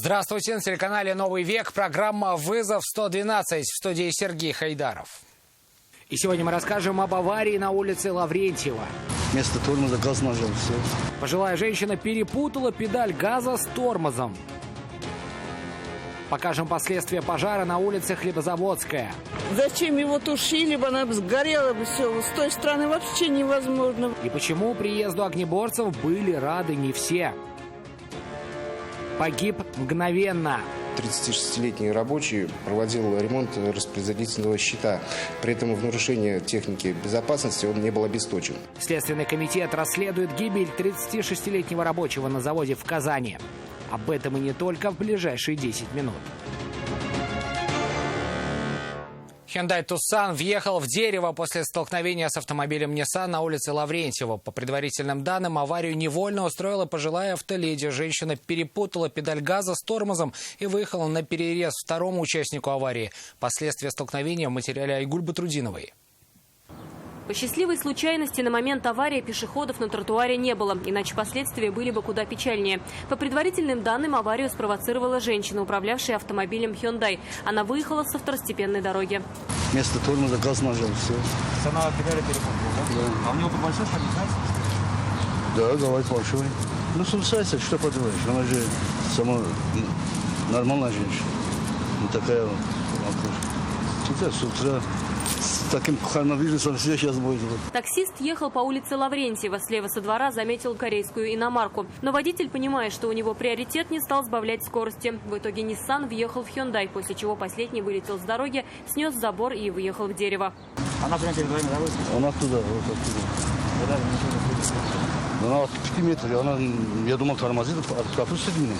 Здравствуйте, на телеканале «Новый век» программа «Вызов 112», в студии Сергей Хайдаров. И сегодня мы расскажем об аварии на улице Лаврентьева. Вместо тормоза газ нажал, все. Пожилая женщина перепутала педаль газа с тормозом. Покажем последствия пожара на улице Хлебозаводская. Зачем его тушили бы, она бы сгорела бы все. С той стороны вообще невозможно. И почему приезду огнеборцев были рады не все. Погиб мгновенно. 36-летний рабочий проводил ремонт распределительного щита. При этом в нарушение техники безопасности он не был обесточен. Следственный комитет расследует гибель 36-летнего рабочего на заводе в Казани. Об этом и не только в ближайшие 10 минут. Hyundai Tucson въехал в дерево после столкновения с автомобилем Nissan на улице Лаврентьева. По предварительным данным, аварию невольно устроила пожилая автоледи. Женщина перепутала педаль газа с тормозом и выехала на перерез второму участнику аварии. Последствия столкновения в материале Айгуль Батрудиновой. По счастливой случайности на момент аварии пешеходов на тротуаре не было, иначе последствия были бы куда печальнее. По предварительным данным, аварию спровоцировала женщина, управлявшая автомобилем Hyundai. Она выехала со второстепенной дороги. Вместо тормоза газ нажал, все. Она педали перепутала, да? Да. А у него тут большой шаг, знаете? Да, говорит большой. Ну, случается, что поделаешь. Она же сама нормальная женщина. Не такая вот. Сейчас с утра с таким коронавирусом все сейчас будет. Таксист ехал по улице Лаврентьева. Слева со двора заметил корейскую иномарку. Но водитель, понимая, что у него приоритет, не стал сбавлять скорости. В итоге Nissan въехал в Hyundai, после чего последний вылетел с дороги, снес забор и выехал в дерево. Она прямо перед вами, да, выскочила? Она оттуда, вот оттуда. Она от 5 метров. Она, я думал, тормозит, пропустит меня.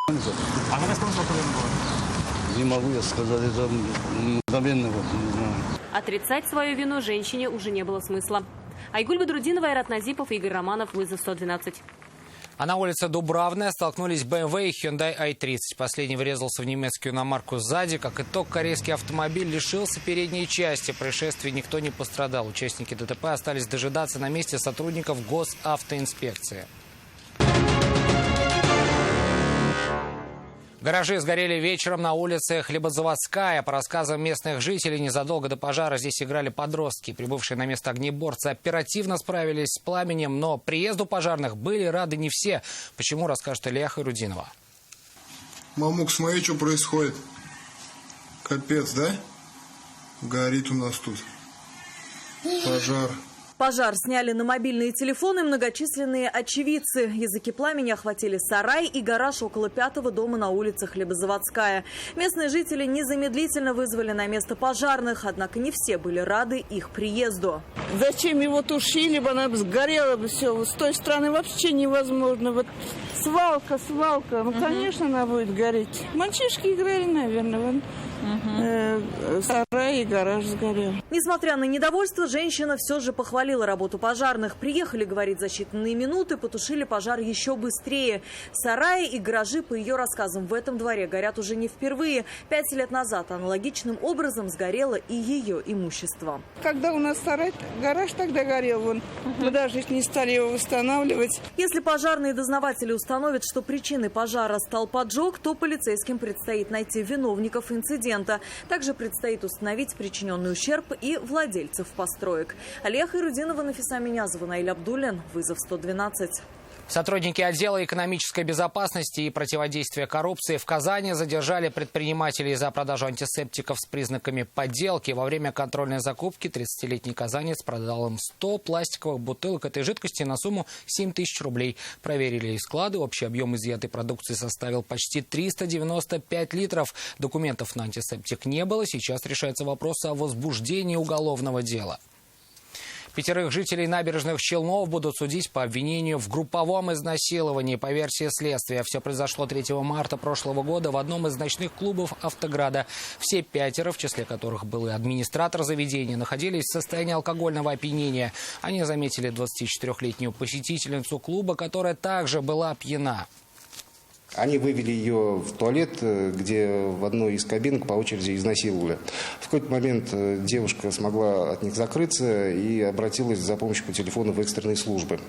А какая скорость была? Не могу я сказать, это мгновенно, вот, не знаю. Отрицать свою вину женщине уже не было смысла. Айгуль Батрудинова, Айрат Назипов, Игорь Романов, Вызов 112. А на улице Дубравная столкнулись BMW и Hyundai i30. Последний врезался в немецкую иномарку сзади. Как итог, корейский автомобиль лишился передней части. В происшествии никто не пострадал. Участники ДТП остались дожидаться на месте сотрудников госавтоинспекции. Гаражи сгорели вечером на улице Хлебозаводская. По рассказам местных жителей, незадолго до пожара здесь играли подростки. Прибывшие на место огнеборцы оперативно справились с пламенем, но приезду пожарных были рады не все. Почему, расскажет Илья Хайрудинова. Мамук, смотри, что происходит. Капец, да? Горит у нас тут. Пожар. Пожар сняли на мобильные телефоны многочисленные очевидцы. Языки пламени охватили сарай и гараж около 5-го дома на улице Хлебозаводская. Местные жители незамедлительно вызвали на место пожарных, однако не все были рады их приезду. Зачем его тушили бы, она бы сгорела бы все. С той стороны вообще невозможно. Вот свалка. Ну, конечно, она будет гореть. Мальчишки играли, наверное, вон. Сарай и гараж сгорел. Несмотря на недовольство, женщина все же похвалила работу пожарных. Приехали, говорит, за считанные минуты, потушили пожар еще быстрее. Сараи и гаражи, по ее рассказам, в этом дворе горят уже не впервые. 5 лет назад аналогичным образом сгорело и ее имущество. Когда у нас сарай, гараж тогда горел, вон. Мы даже не стали его восстанавливать. Если пожарные дознаватели установят, что причиной пожара стал поджог, то полицейским предстоит найти виновников инцидента. Также предстоит установить причиненный ущерб и владельцев построек. Илья Хайрудинова, Нафиса Минязова, Наиль Абдуллин. Вызов 112. Сотрудники отдела экономической безопасности и противодействия коррупции в Казани задержали предпринимателей за продажу антисептиков с признаками подделки. Во время контрольной закупки 30-летний казанец продал им 100 пластиковых бутылок этой жидкости на сумму 7 тысяч рублей. Проверили и склады. Общий объем изъятой продукции составил почти 395 литров. Документов на антисептик не было. Сейчас решается вопрос о возбуждении уголовного дела. 5 жителей набережных Челнов будут судить по обвинению в групповом изнасиловании. По версии следствия, все произошло 3 марта прошлого года в одном из ночных клубов Автограда. Все 5, в числе которых был и администратор заведения, находились в состоянии алкогольного опьянения. Они заметили 24-летнюю посетительницу клуба, которая также была пьяна. Они вывели ее в туалет, где в одной из кабинок по очереди изнасиловали. В какой-то момент девушка смогла от них закрыться и обратилась за помощью по телефону в экстренные службы.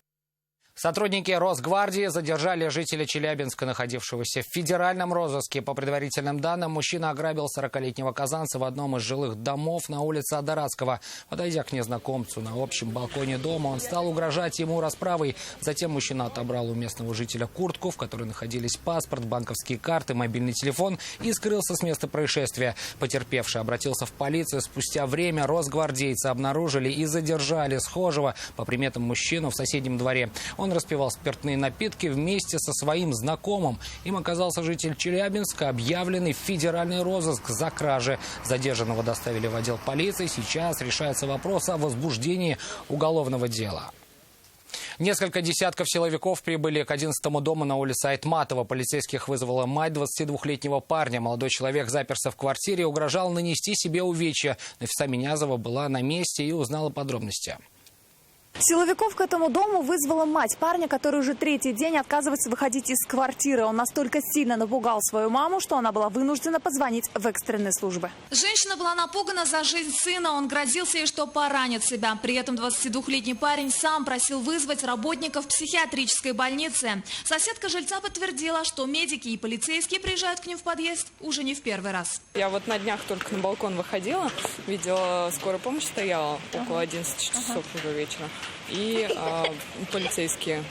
Сотрудники Росгвардии задержали жителя Челябинска, находившегося в федеральном розыске. По предварительным данным, мужчина ограбил 40-летнего казанца в одном из жилых домов на улице Адарадского. Подойдя к незнакомцу на общем балконе дома, он стал угрожать ему расправой. Затем мужчина отобрал у местного жителя куртку, в которой находились паспорт, банковские карты, мобильный телефон, и скрылся с места происшествия. Потерпевший обратился в полицию. Спустя время росгвардейцы обнаружили и задержали схожего по приметам мужчину в соседнем дворе. Он распивал спиртные напитки вместе со своим знакомым. Им оказался житель Челябинска, объявленный в федеральный розыск за кражи. Задержанного доставили в отдел полиции. Сейчас решается вопрос о возбуждении уголовного дела. Несколько десятков силовиков прибыли к 11-му дому на улице Айтматова. Полицейских вызвала мать 22-летнего парня. Молодой человек заперся в квартире и угрожал нанести себе увечья. Нафиса Минязова была на месте и узнала подробности. Силовиков к этому дому вызвала мать парня, который уже третий день отказывается выходить из квартиры. Он настолько сильно напугал свою маму, что она была вынуждена позвонить в экстренные службы. Женщина была напугана за жизнь сына. Он грозился ей, что поранит себя. При этом 22-летний парень сам просил вызвать работников психиатрической больницы. Соседка жильца подтвердила, что медики и полицейские приезжают к ним в подъезд уже не в первый раз. Я вот на днях только на балкон выходила, видела, скорая помощь стояла около 11 часов уже вечера. И полицейские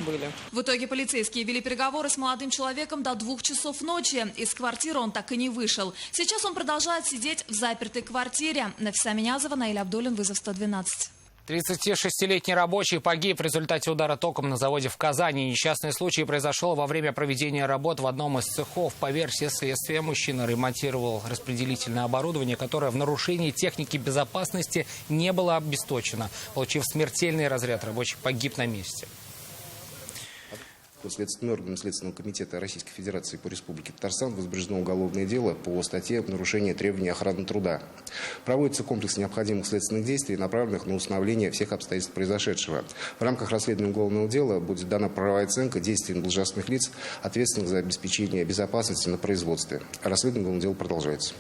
были. В итоге полицейские вели переговоры с молодым человеком до 2 часов ночи. Из квартиры он так и не вышел. Сейчас он продолжает сидеть в запертой квартире. Нафиса Минязова, Наиль Абдуллин, вызов 112. 36-летний рабочий погиб в результате удара током на заводе в Казани. Несчастный случай произошел во время проведения работ в одном из цехов. По версии следствия, мужчина ремонтировал распределительное оборудование, которое в нарушении техники безопасности не было обесточено. Получив смертельный разряд, рабочий погиб на месте. Следственным органом Следственного комитета Российской Федерации по Республике Татарстан возбуждено уголовное дело по статье «Нарушение требований охраны труда». Проводится комплекс необходимых следственных действий, направленных на установление всех обстоятельств произошедшего. В рамках расследования уголовного дела будет дана правовая оценка действиям должностных лиц, ответственных за обеспечение безопасности на производстве. Расследование уголовного дела продолжается.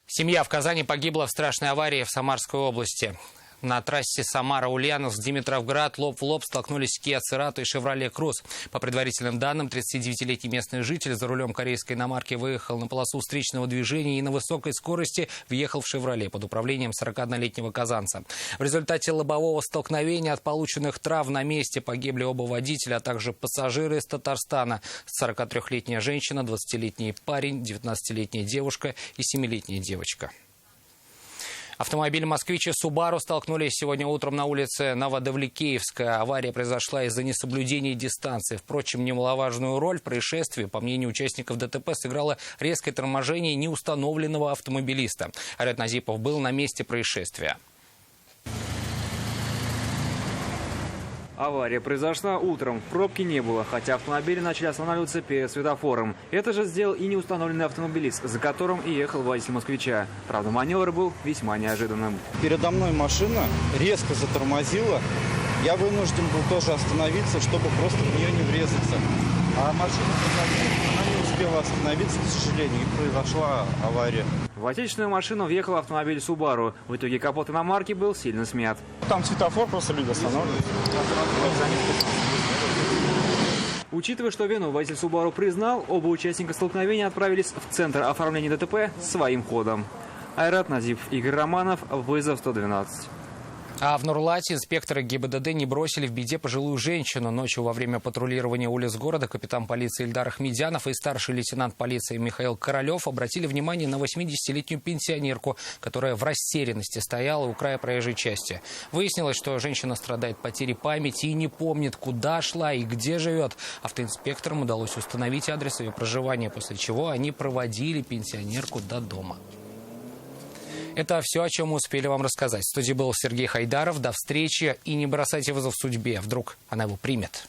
Семья в Казани погибла в страшной аварии в Самарской области. На трассе Самара-Ульяновск-Димитровград лоб в лоб столкнулись Kia Cerato и Chevrolet Cruze. По предварительным данным, 39-летний местный житель за рулем корейской иномарки выехал на полосу встречного движения и на высокой скорости въехал в Chevrolet под управлением 41-летнего казанца. В результате лобового столкновения от полученных травм на месте погибли оба водителя, а также пассажиры из Татарстана. 43-летняя женщина, 20-летний парень, 19-летняя девушка и 7-летняя девочка. Автомобиль «Москвич» и «Субару» столкнулись сегодня утром на улице Новодавликеевская. Авария произошла из-за несоблюдения дистанции. Впрочем, немаловажную роль в происшествии, по мнению участников ДТП, сыграло резкое торможение неустановленного автомобилиста. Айрат Назипов был на месте происшествия. Авария произошла утром. Пробки не было, хотя автомобили начали останавливаться перед светофором. Это же сделал и неустановленный автомобилист, за которым и ехал водитель «Москвича». Правда, маневр был весьма неожиданным. Передо мной машина резко затормозила. Я вынужден был тоже остановиться, чтобы просто в нее не врезаться. А машина не успела остановиться, к сожалению, и произошла авария. В отечественную машину въехал автомобиль «Субару». В итоге капот иномарки был сильно смят. Там светофор, просто люди останавливаются. Учитывая, что вину водитель «Субару» признал, оба участника столкновения отправились в центр оформления ДТП своим ходом. Айрат Назипов, Игорь Романов, вызов 112. А в Нурлате инспекторы ГИБДД не бросили в беде пожилую женщину. Ночью во время патрулирования улиц города капитан полиции Ильдар Ахмедянов и старший лейтенант полиции Михаил Королев обратили внимание на 80-летнюю пенсионерку, которая в растерянности стояла у края проезжей части. Выяснилось, что женщина страдает потерей памяти и не помнит, куда шла и где живет. Автоинспекторам удалось установить адрес ее проживания, после чего они проводили пенсионерку до дома. Это все, о чем мы успели вам рассказать. В студии был Сергей Хайдаров. До встречи. И не бросайте вызов судьбе. Вдруг она его примет.